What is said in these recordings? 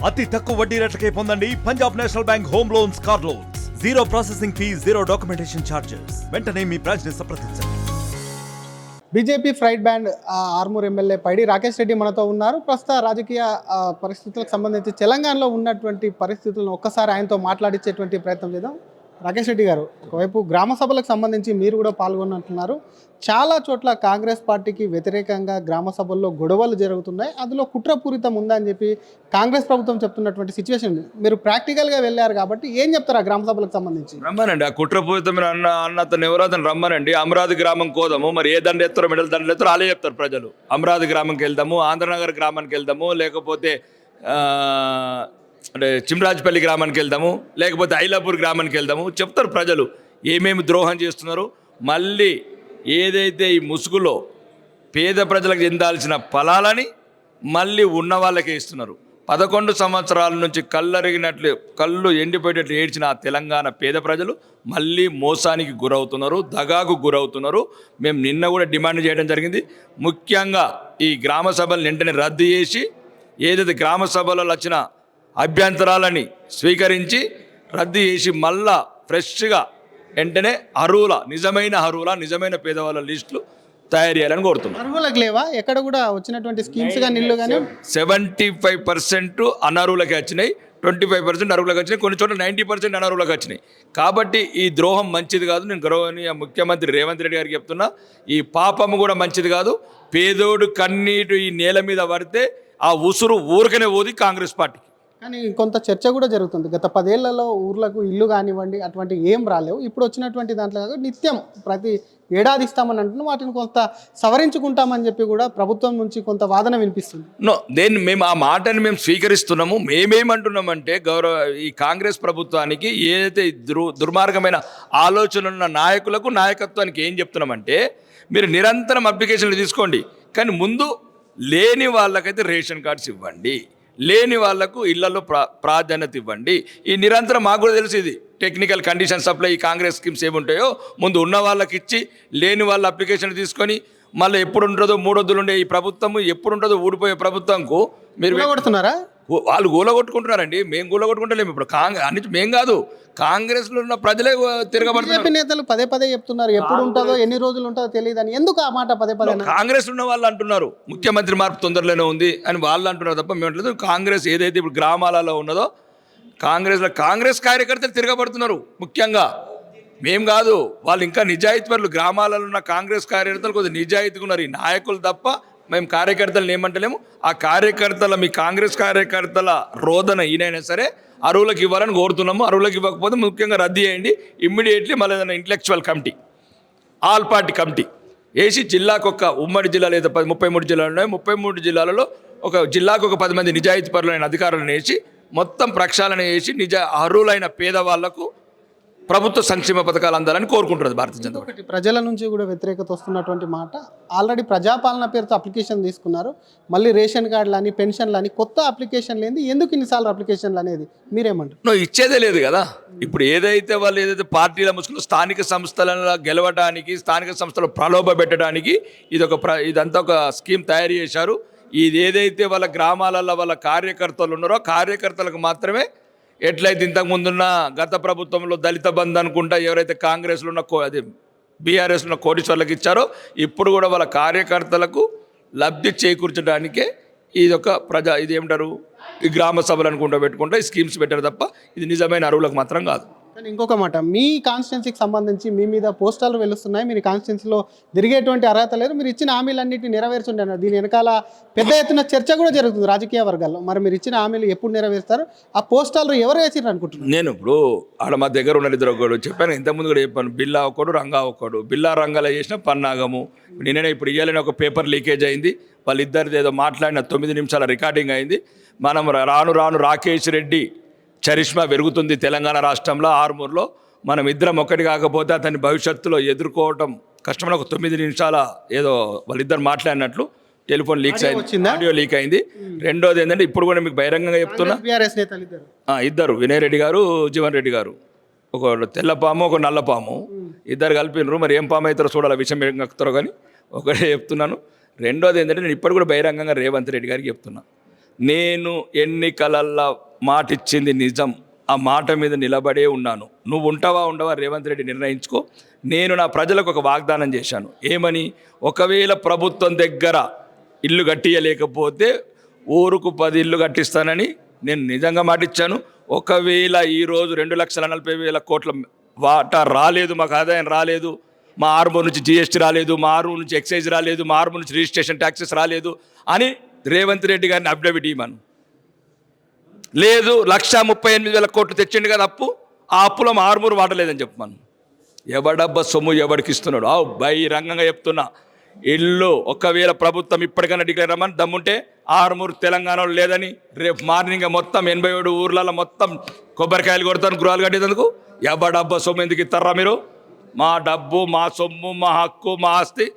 అతి తక్కువ వడ్డీ రేట్లకే పొందండి Punjab national bank home loans, car loans. Zero processing fee, zero documentation charges. వెంటనే మీ బ్రాంచ్ ని సంప్రదించండి. BJP firebrand Armoor MLA Paidi Rakesh Reddy మనతో ఉన్నారు. ప్రస్తుత రాజకీయ పరిస్థితులకు సంబంధించి తెలంగాణలో ఉన్నటువంటి పరిస్థితులను ఒక్కసారి ఆయనతో మాట్లాడించేటువంటి ప్రయత్నం చేద్దాం. రాకేష్ రెడ్డి గారు, ఒకవైపు గ్రామ సభలకు సంబంధించి మీరు కూడా పాల్గొన్నట్టున్నారు. చాలా చోట్ల కాంగ్రెస్ పార్టీకి వ్యతిరేకంగా గ్రామ సభల్లో గొడవలు జరుగుతున్నాయి. అందులో కుట్రపూరితం ఉందని చెప్పి కాంగ్రెస్ ప్రభుత్వం చెప్తున్నటువంటి సిచ్యువేషన్. మీరు ప్రాక్టికల్గా వెళ్ళారు కాబట్టి ఏం చెప్తారు ఆ గ్రామ సభలకు సంబంధించి? రమ్మనండి, ఆ కుట్రపూరితమైన అతను ఎవరో అతను రమ్మనండి. అమరావతి గ్రామం కోదాము, మరి ఏ దండ ఎత్తారో మెడల్ దండలు ఎత్తారో వాళ్ళే చెప్తారు ప్రజలు. అమరావతి గ్రామంకి వెళ్దాము, ఆంధ్రనగర్ గ్రామానికి వెళ్దాము, లేకపోతే అంటే చిమ్రాజ్పల్లి గ్రామానికి వెళ్దాము, లేకపోతే ఐలాపూర్ గ్రామానికి వెళ్దాము, చెప్తారు ప్రజలు ఏమేమి ద్రోహం చేస్తున్నారు. మళ్ళీ ఏదైతే ఈ ముసుగులో పేద ప్రజలకు చెందాల్సిన ఫలాలని మళ్ళీ ఉన్న వాళ్ళకే ఇస్తున్నారు. 11 సంవత్సరాల నుంచి కళ్ళరిగినట్లు, కళ్ళు ఎండిపోయేటట్లు ఏడ్చిన ఆ తెలంగాణ పేద ప్రజలు మళ్ళీ మోసానికి గురవుతున్నారు, దగాకు గురవుతున్నారు. మేము నిన్న కూడా డిమాండ్ చేయడం జరిగింది. ముఖ్యంగా ఈ గ్రామ సభలను వెంటనే రద్దు చేసి, ఏదైతే గ్రామ సభలలో వచ్చిన అభ్యంతరాలని స్వీకరించి రద్దు చేసి మళ్ళా ఫ్రెష్గా వెంటనే నిజమైన పేదవాళ్ళ లిస్టులు తయారు చేయాలని కోరుతున్నాం. అర్హులకు లేవా ఎక్కడ కూడా వచ్చినటువంటి స్కీమ్స్ కానీ ఇల్లు కానీ? 75% అనర్హులకి వచ్చినాయి, 25% అర్హులకు వచ్చినాయి, కొన్ని చోట్ల 90% అనర్హులకు వచ్చినాయి. కాబట్టి ఈ ద్రోహం మంచిది కాదు. నేను గౌరవనీయ ముఖ్యమంత్రి రేవంత్ రెడ్డి గారికి చెప్తున్నా, ఈ పాపము కూడా మంచిది కాదు. పేదోడు కన్నీటి ఈ నేల మీద పడితే ఆ ఉసురు ఊరికనే ఓది కాంగ్రెస్ పార్టీకి. కానీ కొంత చర్చ కూడా జరుగుతుంది. గత 10 ఏళ్లలో ఊర్లకు ఇల్లు కానివ్వండి అటువంటి ఏం రాలేవు. ఇప్పుడు వచ్చినటువంటి దాంట్లో నిత్యం ప్రతి ఏడాది ఇస్తామని అంటున్నాం. వాటిని కొంత సవరించుకుంటామని చెప్పి కూడా ప్రభుత్వం నుంచి కొంత వాదన వినిపిస్తుంది. మేము ఆ మాటని మేము స్వీకరిస్తున్నాము. మేమేమంటున్నామంటే ఈ కాంగ్రెస్ ప్రభుత్వానికి ఏదైతే దుర్మార్గమైన ఆలోచనలు ఉన్న నాయకత్వానికి ఏం చెప్తున్నామంటే, మీరు నిరంతరం అప్లికేషన్లు తీసుకోండి, కానీ ముందు లేని వాళ్ళకైతే రేషన్ కార్డ్స్ ఇవ్వండి, లేని వాళ్లకు ఇళ్లలో ప్రాధాన్యత ఇవ్వండి. ఈ నిరంతరం మాకు కూడా తెలిసి ఇది టెక్నికల్ కండిషన్ సప్లై ఈ కాంగ్రెస్ స్కీమ్స్ ఏముంటాయో ముందు ఉన్న వాళ్ళకి ఇచ్చి, లేని వాళ్ళ అప్లికేషన్ తీసుకొని మళ్ళీ ఎప్పుడు ఉంటుందో 3 వద్దులు ఉండే ఈ ప్రభుత్వము ఎప్పుడు ఉంటుందో ఊడిపోయే ప్రభుత్వంకు మీరు కొడుతున్నారా? వాళ్ళు గూలగొట్టుకుంటున్నారండి. మేము గూలగొట్టుకుంటలేము. ఇప్పుడు అన్నిటి మేం కాదు, కాంగ్రెస్లో ఉన్న ప్రజలే తిరగబడుతున్నారు. నేతలు పదే చెప్తున్నారు ఎప్పుడు ఉంటుందో ఎన్ని రోజులు ఉంటుందో తెలియదు అని. ఎందుకు ఆ మాట పదే కాంగ్రెస్ ఉన్న వాళ్ళు అంటున్నారు ముఖ్యమంత్రి మార్పు తొందరలోనే ఉంది అని వాళ్ళు అంటున్నారు తప్ప మేము అంటలేదు. కాంగ్రెస్ ఏదైతే ఇప్పుడు గ్రామాలలో ఉన్నదో కాంగ్రెస్ కార్యకర్తలు తిరగబడుతున్నారు ముఖ్యంగా, మేం కాదు. వాళ్ళు ఇంకా నిజాయితీపరులు. గ్రామాలలో ఉన్న కాంగ్రెస్ కార్యకర్తలు కొద్దిగా నిజాయితీగా ఉన్నారు. ఈ నాయకులు తప్ప మేము కార్యకర్తలను ఏమంటలేము. ఆ మీ కాంగ్రెస్ కార్యకర్తల రోదన ఈయనైనా సరే అరువులకు ఇవ్వాలని కోరుతున్నాము. అరువులకు ఇవ్వకపోతే ముఖ్యంగా రద్దు చేయండి ఇమ్మీడియట్లీ. మళ్ళీ ఏదైనా intellectual committee, all party committee వేసి జిల్లాకు ఒక ఉమ్మడి జిల్లాలో ఏదో 33 జిల్లాలు ఉన్నాయి, 33 జిల్లాలలో ఒక జిల్లాకు ఒక 10 మంది నిజాయితీపరులైన అధికారులను వేసి మొత్తం ప్రక్షాళన చేసి అర్హులైన పేదవాళ్లకు ప్రభుత్వ సంక్షేమ పథకాలు అందాలని కోరుకుంటున్నది భారతీయ జనతా పార్టీ. ప్రజల నుంచి కూడా వ్యతిరేకత వస్తున్నటువంటి మాట. ఆల్రెడీ ప్రజాపాలన పేరుతో అప్లికేషన్ తీసుకున్నారు, మళ్ళీ రేషన్ కార్డులు అని పెన్షన్లు అని కొత్త అప్లికేషన్లు ఏంది, ఎందుకు ఇన్నిసార్లు అప్లికేషన్లు అనేది మీరేమంటారు? ఇచ్చేదే లేదు కదా. ఇప్పుడు ఏదైతే పార్టీల ముసుగులో స్థానిక సంస్థలను గెలవడానికి, స్థానిక సంస్థలు ప్రలోభ పెట్టడానికి ఇదంతా ఒక స్కీమ్ తయారు చేశారు. ఇది ఏదైతే వాళ్ళ గ్రామాలలో వాళ్ళ కార్యకర్తలు ఉన్నారో కార్యకర్తలకు మాత్రమే, ఎట్లయితే ఇంతకుముందున్న గత ప్రభుత్వంలో దళిత బంధు అనుకుంటా ఎవరైతే కాంగ్రెస్లో ఉన్న బీఆర్ఎస్లో ఉన్న కోటీశ్వర్లకు ఇచ్చారో, ఇప్పుడు కూడా వాళ్ళ కార్యకర్తలకు లబ్ధి చేకూర్చడానికే ఇది ఏమంటారు, ఈ గ్రామ సభలు అనుకుంటూ పెట్టుకుంటా ఈ స్కీమ్స్ పెట్టారు తప్ప ఇది నిజమైన అరువులకు మాత్రం కాదు. కానీ ఇంకొక మాట, మీ కాన్స్టిట్యున్సీకి సంబంధించి మీ మీద పోస్టర్లు వెలుస్తున్నాయి. మీరు కాన్స్టిట్యున్సీలో తిరిగేటువంటి అర్హత లేదు, మీరు ఇచ్చిన హామీలన్నింటినీ నెరవేర్చుంటారు. దీని వెనకాల పెద్ద ఎత్తున చర్చ కూడా జరుగుతుంది రాజకీయ వర్గాల్లో. మరి మీరు ఇచ్చిన హామీలు ఎప్పుడు నెరవేరుస్తారు? ఆ పోస్టర్లు ఎవరు వేసిర్రు అనుకుంటున్నారు? నేను ఇప్పుడు మా దగ్గర ఉన్న ఇద్దరు ఒకడు చెప్పాను, ఇంతకుముందు కూడా చెప్పాను. బిల్లా ఒకడు, రంగా ఒకడు. బిల్లా రంగాలో చేసిన పన్నాగము. నేనే ఇప్పుడు ఇవ్వాలని ఒక పేపర్ లీకేజ్ అయింది. వాళ్ళిద్దరిది ఏదో మాట్లాడిన 9 నిమిషాల రికార్డింగ్ అయింది. మనం రాను రాకేష్ రెడ్డి చరిష్మా పెరుగుతుంది తెలంగాణ రాష్ట్రంలో, ఆర్మూర్లో. మనం ఇద్దరం ఒకటి కాకపోతే అతని భవిష్యత్తులో ఎదుర్కోవటం కష్టమైన ఒక 9 నిమిషాల ఏదో వాళ్ళిద్దరు మాట్లాడినట్లు టెలిఫోన్ లీక్స్ అయింది, ఆడియో లీక్ అయింది. రెండోది ఏంటంటే ఇప్పుడు కూడా మీకు బహిరంగంగా చెప్తున్నా, ఇద్దరు వినయ్ రెడ్డి గారు, జీవన్ రెడ్డి గారు, ఒక తెల్ల పాము ఒక నల్ల పాము ఇద్దరు కలిపినరు. మరి ఏం పాము అవుతారో చూడాలి, విషయం ఏం కక్కుతారో కానీ ఒకటే చెప్తున్నాను. రెండోది ఏంటంటే నేను ఇప్పుడు కూడా బహిరంగంగా రేవంత్ రెడ్డి గారికి చెప్తున్నా, నేను ఎన్నికలల్లో మాటిచ్చింది నిజం, ఆ మాట మీద నిలబడే ఉన్నాను. నువ్వు ఉంటావా ఉండవా రేవంత్ రెడ్డి నిర్ణయించుకో. నేను నా ప్రజలకు ఒక వాగ్దానం చేశాను. ఏమని? ఒకవేళ ప్రభుత్వం దగ్గర ఇల్లు కట్టియలేకపోతే ఊరుకు 10 ఇల్లు కట్టిస్తానని నేను నిజంగా మాటిచ్చాను. ఒకవేళ ఈరోజు 2,40,000 కోట్ల వాటా రాలేదు, మాకు ఆదాయం రాలేదు, మా ఆర్మూర్ నుంచి జీఎస్టీ రాలేదు, మా ఆర్మూర్ నుంచి ఎక్సైజ్ రాలేదు, మా ఆర్మూర్ నుంచి రిజిస్ట్రేషన్ ట్యాక్సెస్ రాలేదు అని రేవంత్ రెడ్డి గారిని అఫిడవిట్ ఇవ్వను. లేదు 1,38,000 కోట్లు తెచ్చిండు కదా అప్పు, ఆ అప్పులో మా ఆర్మూర్ వాడలేదని చెప్పమను. ఎవడబ్బ సొమ్ము ఎవడికి ఇస్తున్నాడు? బహిరంగంగా చెప్తున్నా. ఇల్లు ఒకవేళ ప్రభుత్వం ఇప్పటికైనా డిక్లేర్ అవ్వమని దమ్ముంటే ఆర్మూర్ తెలంగాణలో లేదని రేపు మార్నింగ్ మొత్తం 87 ఊర్లలో మొత్తం కొబ్బరికాయలు కొడతాను గృహాలు కట్టేందుకు. ఎవడబ్బ సొమ్ము ఎందుకు ఇస్తారా మీరు? మా డబ్బు, మా సొమ్ము, మా హక్కు, మా ఆస్తి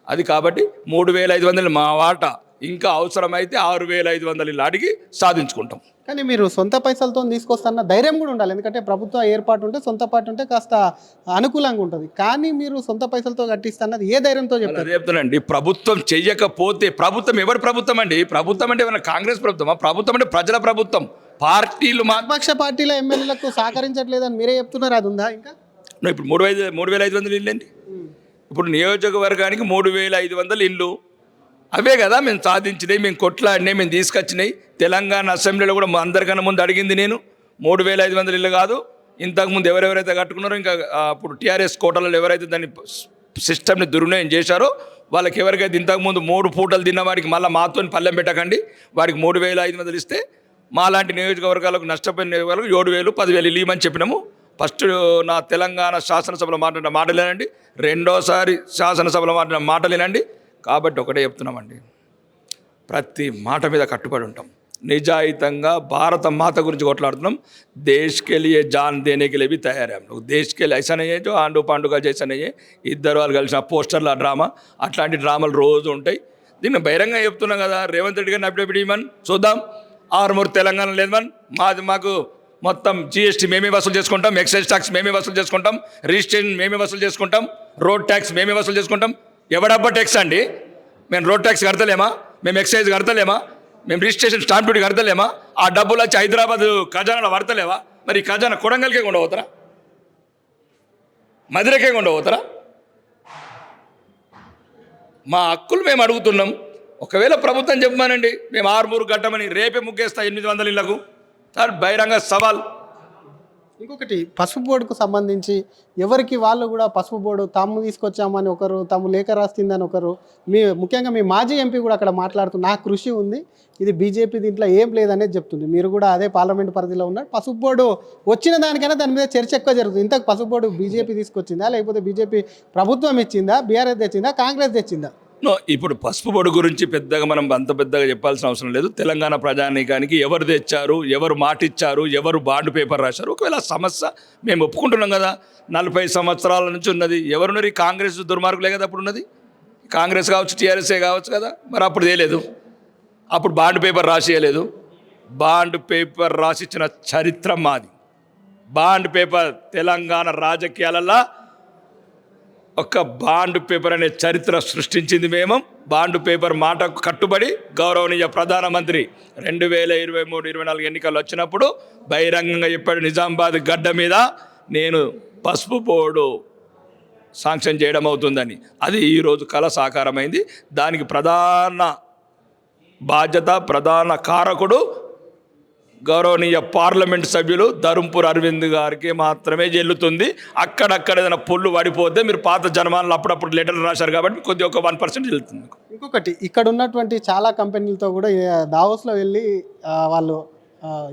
అది. కాబట్టి 3,500 మా వాటా, ఇంకా అవసరమైతే 6,500 ఇల్లు అడిగి సాధించుకుంటాం. కానీ మీరు సొంత పైసలతో తీసుకొస్తున్న ధైర్యం కూడా ఉండాలి. ఎందుకంటే ప్రభుత్వ ఏర్పాటు ఉంటే సొంత పాటు ఉంటే కాస్త అనుకూలంగా ఉంటుంది. కానీ మీరు సొంత పైసలతో కట్టిస్తున్నది ఏ ధైర్యంతో చెప్తారు? అదే చెప్తానండి. ప్రభుత్వం చెయ్యకపోతే, ప్రభుత్వం ఎవరి ప్రభుత్వం అండి? ప్రభుత్వం అంటే ఏమైనా కాంగ్రెస్ ప్రభుత్వమా? ప్రభుత్వం అంటే ప్రజల ప్రభుత్వం. పార్టీలు ప్రతిపక్ష పార్టీల ఎమ్మెల్యేలకు సహకరించట్లేదని మీరే చెప్తున్నారు. అది ఉందా ఇంకా? ఇప్పుడు 3,500 ఇల్లు అండి. ఇప్పుడు నియోజకవర్గానికి 3,500 ఇల్లు. అవే కదా మేము సాధించినాయి, మేము కొట్లాడినాయి, మేము తీసుకొచ్చినాయి. తెలంగాణ అసెంబ్లీలో కూడా అందరికన్నా ముందు అడిగింది నేను 3,500 ఇల్లు కాదు. ఇంతకుముందు ఎవరెవరైతే కట్టుకున్నారో, ఇంకా అప్పుడు టీఆర్ఎస్ కోటలలో ఎవరైతే దాన్ని సిస్టమ్ని దుర్వినియోగం చేశారో వాళ్ళకి ఎవరికైతే ఇంతకుముందు 3 పూటలు తిన్న వాడికి మళ్ళీ మాతో పల్లెం పెట్టకండి, వాడికి 3,500 ఇస్తే మాలాంటి నియోజకవర్గాలకు నష్టపోయిన నియోజకవర్గాలకు 7,000, 10,000 ఇల్లు ఇవ్వమని చెప్పినాము. ఫస్ట్ నా తెలంగాణ శాసనసభలో మాట్లాడిన మాటలేనండి, రెండోసారి శాసనసభలో మాట్లాడిన మాటలేనండి. కాబట్టి ఒకటే చెప్తున్నామండి, ప్రతి మాట మీద కట్టుబడి ఉంటాం. నిజాయితంగా భారత మాత గురించి కొట్లాడుతున్నాం. దేశ్ కే లియే జాన్ దేనే కే లియే భీ తయారు హమ్ log. Desh K Liye ఐసా Nahi high Joe and పాండుగా జైసా Nahi high. ఇద్దరు వాళ్ళు కలిసిన పోస్టర్ల డ్రామా, అట్లాంటి డ్రామాలు రోజు ఉంటాయి. దీన్ని బహిరంగంగా చెప్తున్నాం కదా. రేవంత్ రెడ్డి గారిని అప్డేట్ ఇవ్వమని చూద్దాం. ఆర్మూర్ తెలంగాణ లేదు మన మాకు మొత్తం జీఎస్టీ మేమే వసూలు చేసుకుంటాం, ఎక్సైజ్ ట్యాక్స్ మేమే వసూలు చేసుకుంటాం, రిజిస్ట్రేషన్ మేమే వసూలు చేసుకుంటాం, రోడ్ ట్యాక్స్ మేమే వసూలు చేసుకుంటాం. ఎవడబ్బా ట్యాక్స్ అండి? మేము రోడ్ ట్యాక్స్ కడతలేమా? మేము ఎక్సైజ్ కడతలేమా? మేము రిజిస్ట్రేషన్ స్టాంప్ డ్యూటీ కడతలేమా? ఆ డబ్బులు వచ్చి హైదరాబాద్ ఖజానాలో పడతలేవా? మరి ఖజానా కొడంగల్కే ఉండబోతారా? మధురకే ఉండబోతారా? మా హక్కులు మేము అడుగుతున్నాం. ఒకవేళ ప్రభుత్వం చెప్పమానండి, మేము ఆర్మూరు కట్టమని రేపే ముగ్గేస్తా 800 ఇళ్లకు. సార్ బహిరంగ సవాల్. ఇంకొకటి, పసుపు బోర్డుకు సంబంధించి ఎవరికి వాళ్ళు కూడా పసుపు బోర్డు తాము తీసుకొచ్చామని ఒకరు, తాము లేఖ రాస్తుందని ఒకరు, ముఖ్యంగా మీ మాజీ ఎంపీ కూడా అక్కడ మాట్లాడుతూ నా కృషి ఉంది, ఇది బీజేపీ దీంట్లో ఏం లేదనేది చెప్తుంది. మీరు కూడా అదే పార్లమెంట్ పరిధిలో ఉన్నారు. పసుపు బోర్డు వచ్చిన దానికైనా దాని మీద చర్చ ఎక్కువ జరుగుతుంది. ఇంతకు పసుపు బోర్డు బీజేపీ తీసుకొచ్చిందా, లేకపోతే బీజేపీ ప్రభుత్వం ఇచ్చిందా, బీఆర్ఎస్ తెచ్చిందా, కాంగ్రెస్ తెచ్చిందా? ఇప్పుడు పసుపు బోర్డు గురించి పెద్దగా మనం అంత పెద్దగా చెప్పాల్సిన అవసరం లేదు. తెలంగాణ ప్రజానీకానికి ఎవరు తెచ్చారు, ఎవరు మాటిచ్చారు, ఎవరు బాండ్ పేపర్ రాశారు, ఒకవేళ సమస్య మేము ఒప్పుకుంటున్నాం కదా. 40 సంవత్సరాల నుంచి ఉన్నది. ఎవరున్నారు? కాంగ్రెస్ దుర్మార్గులే కదా అప్పుడు ఉన్నది. కాంగ్రెస్ కావచ్చు, టీఆర్ఎస్ఏ కావచ్చు కదా. మరి అప్పుడు తేలేదు, అప్పుడు బాండ్ పేపర్ రాసియలేదు. బాండ్ పేపర్ రాసిచ్చిన చరిత్ర మాది. బాండ్ పేపర్ తెలంగాణ రాజకీయాలలో ఒక బాండ్ పేపర్ అనే చరిత్ర సృష్టించింది మేము. బాండ్ పేపర్ మాటకు కట్టుబడి గౌరవనీయ ప్రధానమంత్రి 2023-24 ఎన్నికలు వచ్చినప్పుడు బహిరంగంగా చెప్పాడు, నిజామాబాద్ గడ్డ మీద నేను పసుపు బోర్డు శాంక్షన్ చేయడం అవుతుందని. అది ఈరోజు కళ సాకారమైంది. దానికి ప్రధాన బాధ్యత, ప్రధాన కారకుడు గౌరవనీయ పార్లమెంట్ సభ్యులు ధర్మపురి అరవింద్ గారికి మాత్రమే చెల్లుతుంది. అక్కడక్కడ ఏదైనా పొల్లు పడిపోతే మీరు పాత జనమానాలు అప్పుడప్పుడు లెటర్లు రాశారు కాబట్టి కొద్దిగా ఒక 1% చెల్లుతుంది. ఇంకొకటి, ఇక్కడ ఉన్నటువంటి చాలా కంపెనీలతో కూడా దావోస్లో వెళ్ళి వాళ్ళు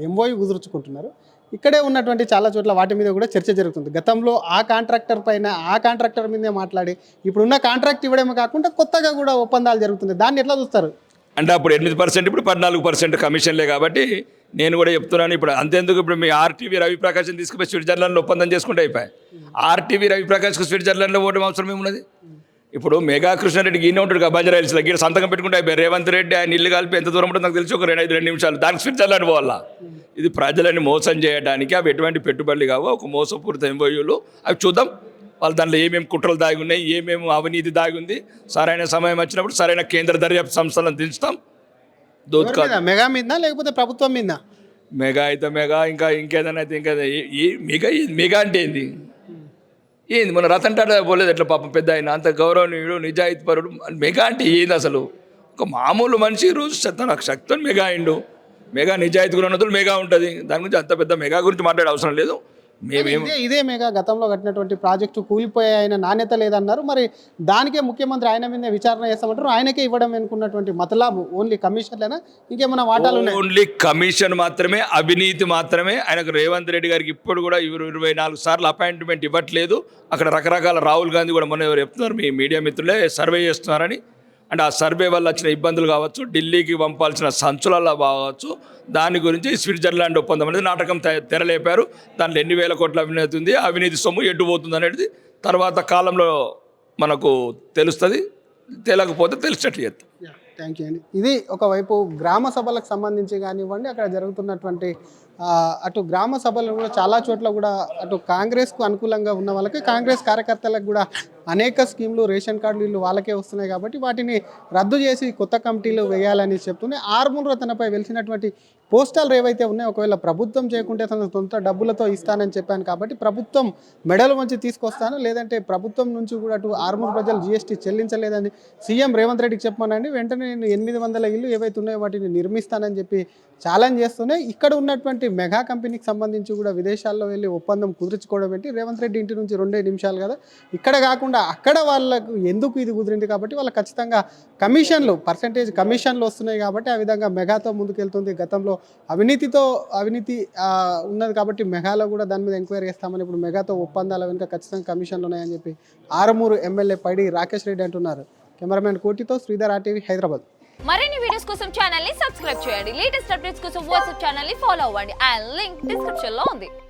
ఎంఓయూ కుదుర్చుకుంటున్నారు. ఇక్కడే ఉన్నటువంటి చాలా చోట్ల వాటి మీద కూడా చర్చ జరుగుతుంది. గతంలో ఆ కాంట్రాక్టర్ పైన, ఆ కాంట్రాక్టర్ మీదే మాట్లాడి ఇప్పుడున్న కాంట్రాక్ట్ ఇవ్వడమే కాకుండా కొత్తగా కూడా ఒప్పందాలు జరుగుతుంది. దాన్ని ఎట్లా చూస్తారు? అంటే అప్పుడు 8%, ఇప్పుడు 14% కమిషన్లే. కాబట్టి నేను కూడా చెప్తున్నాను, ఇప్పుడు అంతేందుకు, ఇప్పుడు మీ ఆర్టీవీ రవిప్రకాష్ని తీసుకుపోయి స్విట్జర్లాండ్లో ఒప్పందం చేసుకుంటే అయిపోయాయి. ఆర్టీవీ రవిప్రకాష్కి స్విట్జర్లాండ్లో ఓటం అవసరం ఏమున్నది? ఇప్పుడు మెగా కృష్ణారెడ్డికి ఈయన ఉంటాడు కదా బంజారాహిల్స్లో, గీడ సంతకం పెట్టుకుంటే అయిపోయి. రేవంత్ రెడ్డి ఆయన ఇల్లు కలిపి ఎంత దూరం ఉంటుందో నాకు తెలిసి ఒక 2 నిమిషాలు. దానికి స్విట్జర్లాండ్ పోవాలా? ఇది ప్రజలని మోసం చేయడానికి. అవి ఎటువంటి పెట్టుబడులు కావు, ఒక మోసపూరిత ఎంఓయూలు. అవి చూద్దాం వాళ్ళు దాంట్లో ఏమేమి కుట్రలు దాగి ఉన్నాయి, ఏమేమి అవినీతి దాగి ఉంది. సరైన సమయం వచ్చినప్పుడు సరైన కేంద్ర దర్యాప్తు సంస్థలను దించుతాం. దూద్ మెగా మీద లేకపోతే ప్రభుత్వం మీద? మెగా అయితే మెగా, ఇంకా ఇంకేదైనా అయితే ఇంకా మెగా మెగా అంటే ఏంది మన రతన్ టాటా పోలేదు ఎట్లా పాపం పెద్ద ఆయన అంత గౌరవనీయుడు నిజాయితీపరుడు. మెగా అంటే ఏంది అసలు? ఒక మామూలు మనిషి రోజు తన శక్తిని మెగా అయిండు. మెగా నిజాయితీ కూడా ఉన్నది, మెగా ఉంటుంది. దాని గురించి అంత పెద్ద మెగా గురించి మాట్లాడే అవసరం లేదు. ఇదే మెగా గతంలో కట్టినటువంటి ప్రాజెక్టు కూలిపోయే ఆయన నాణ్యత లేదన్నారు. మరి దానికే ముఖ్యమంత్రి ఆయన మీద విచారణ చేస్తామంటారు. ఆయనకే ఇవ్వడం అనుకున్నటువంటి మతలాబు ఓన్లీ కమిషన్లేనా, ఇంకేమైనా వాటాలు ఉన్నాయి? ఓన్లీ కమిషన్ మాత్రమే, అవినీతి మాత్రమే. ఆయనకు రేవంత్ రెడ్డి గారికి ఇప్పుడు కూడా 24 సార్లు అపాయింట్మెంట్ ఇవ్వట్లేదు. అక్కడ రకరకాల రాహుల్ గాంధీ కూడా మొన్న ఎవరు చెప్తున్నారు, మీ మీడియా మిత్రులే సర్వే చేస్తున్నారని. అంటే ఆ సర్వే వల్ల వచ్చిన ఇబ్బందులు కావచ్చు, ఢిల్లీకి పంపాల్సిన సంచులలో కావచ్చు, దాని గురించి స్విట్జర్లాండ్ ఒప్పందం అనేది నాటకం తెరలేపారు. దాంట్లో ఎన్ని వేల కోట్ల అవినీతి ఉంది, అవినీతి సొమ్ము ఎడ్డుపోతుంది అనేది తర్వాత కాలంలో మనకు తెలుస్తుంది. తెలియకపోతే తెలిసినట్లు చేస్తాం. థ్యాంక్ యూ అండి. ఇది ఒకవైపు గ్రామ సభలకు సంబంధించి కానివ్వండి, అక్కడ జరుగుతున్నటువంటి అటు గ్రామ సభలు కూడా చాలా చోట్ల కూడా అటు కాంగ్రెస్కు అనుకూలంగా ఉన్న వాళ్ళకి, కాంగ్రెస్ కార్యకర్తలకు కూడా అనేక స్కీమ్లు, రేషన్ కార్డులు ఇల్లు వాళ్ళకే వస్తున్నాయి కాబట్టి వాటిని రద్దు చేసి కొత్త కమిటీలు వేయాలని చెప్తూనే ఆర్మూర్ తనపై వెలిసినటువంటి పోస్టాలు ఏవైతే ఉన్నాయో ఒకవేళ ప్రభుత్వం చేయకుంటే తన సొంత డబ్బులతో ఇస్తానని చెప్పాను కాబట్టి ప్రభుత్వం మెడలు మంచి తీసుకొస్తాను, లేదంటే ప్రభుత్వం నుంచి కూడా అటు ఆర్మూర్ ప్రజలు జీఎస్టీ చెల్లించలేదని సీఎం రేవంత్ రెడ్డికి చెప్పమనండి, వెంటనే నేను 800 ఇల్లు ఏవైతే ఉన్నాయో వాటిని నిర్మిస్తానని చెప్పి ఛాలెంజ్ చేస్తూనే ఇక్కడ ఉన్నటువంటి మెగా కంపెనీకి సంబంధించి కూడా విదేశాల్లో వెళ్ళి ఒప్పందం కుదుర్చుకోవడం ఏంటి, రేవంత్ రెడ్డి ఇంటి నుంచి 2 నిమిషాలు కదా, ఇక్కడ కాకుండా అక్కడ వాళ్ళకు ఎందుకు ఇది కుదిరింది కాబట్టి వాళ్ళకి ఖచ్చితంగా కమిషన్లు పర్సెంటేజ్ కమిషన్లు వస్తున్నాయి కాబట్టి ఆ విధంగా మెగాతో ముందుకెళ్తుంది. గతంలో అవినీతి ఉన్నది కాబట్టి మెగాలో కూడా దాని మీద ఎంక్వైరీ చేస్తామని ఇప్పుడు మెగాతో ఒప్పందాల వెనుక ఖచ్చితంగా కమిషన్లు ఉన్నాయని చెప్పి ఆర్మూరు ఎమ్మెల్యే పైడి రాకేష్ రెడ్డి అంటున్నారు. కెమెరామెన్ కోటితో శ్రీధర్, RTV, హైదరాబాద్. మరిన్ని వీడియోస్ కోసం ఛానల్ ని సబ్స్క్రైబ్ చేయండి. లేటెస్ట్ అప్డేట్స్ కోసం వాట్సాప్ ఛానల్ ని ఫాలో అవ్వండి. ఆ లింక్ డిస్క్రిప్షన్ లో ఉంది.